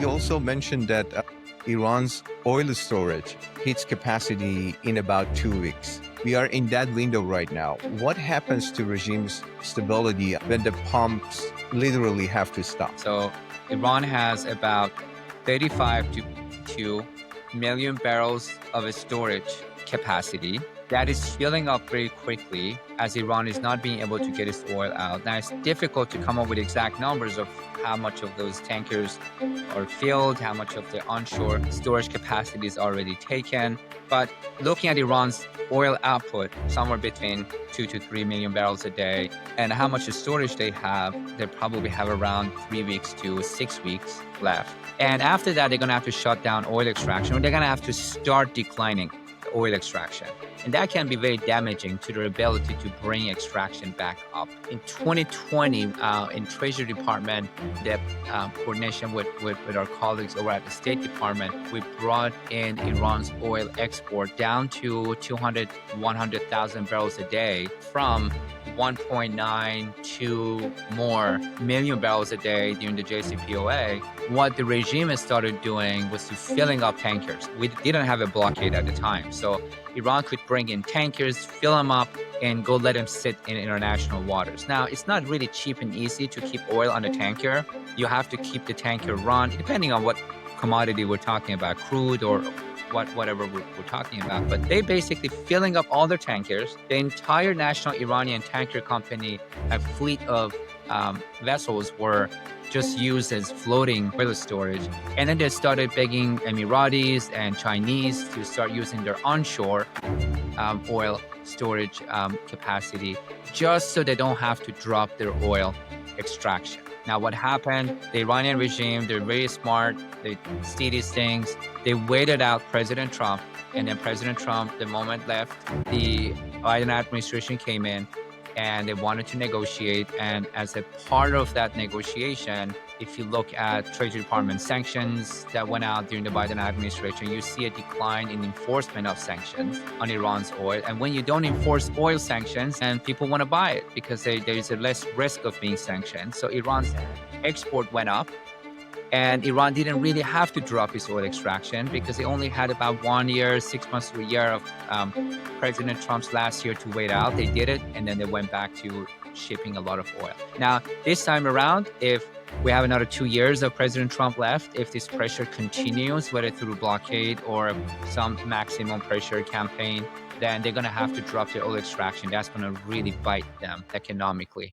You also mentioned that Iran's oil storage hits capacity in about 2 weeks. We are in that window right now. What happens to regime's stability when the pumps literally have to stop? So Iran has about 35 to 2 million barrels of storage capacity that is filling up very quickly as Iran is not being able to get its oil out. Now, it's difficult to come up with exact numbers of how much of those tankers are filled, how much of the onshore storage capacity is already taken. But looking at Iran's oil output, somewhere between 2 to 3 million barrels a day, and how much storage they probably have around 3 weeks to 6 weeks left. And after that, they're going to have to shut down oil extraction, or they're going to have to start declining oil extraction. And that can be very damaging to their ability to bring extraction back up. In 2020, in Treasury Department, the coordination with our colleagues over at the State Department, we brought in Iran's oil export down to 100,000 barrels a day from 1.92 more million barrels a day during the JCPOA. What the regime has started doing was to filling up tankers. We didn't have a blockade at the time, so Iran could bring in tankers, fill them up, and go let them sit in international waters. Now, it's not really cheap and easy to keep oil on a tanker. You have to keep the tanker run, depending on what commodity we're talking about, crude or whatever we're talking about. But they basically filling up all their tankers. The entire national Iranian tanker company, a fleet of vessels were just used as floating oil storage. And then they started begging Emiratis and Chinese to start using their onshore oil storage capacity just so they don't have to drop their oil extraction. Now, what happened? The Iranian regime, they're very smart. They see these things. They waited out President Trump. And then President Trump, the moment left, the Biden administration came in and they wanted to negotiate. And as a part of that negotiation, if you look at Treasury Department sanctions that went out during the Biden administration, you see a decline in enforcement of sanctions on Iran's oil. And when you don't enforce oil sanctions, and people want to buy it because there is a less risk of being sanctioned. So Iran's export went up. And Iran didn't really have to drop its oil extraction because they only had about 1 year, 6 months to a year of President Trump's last year to wait out. They did it, and then they went back to shipping a lot of oil. Now, this time around, if we have another 2 years of President Trump left, if this pressure continues, whether through blockade or some maximum pressure campaign, then they're going to have to drop their oil extraction. That's going to really bite them economically.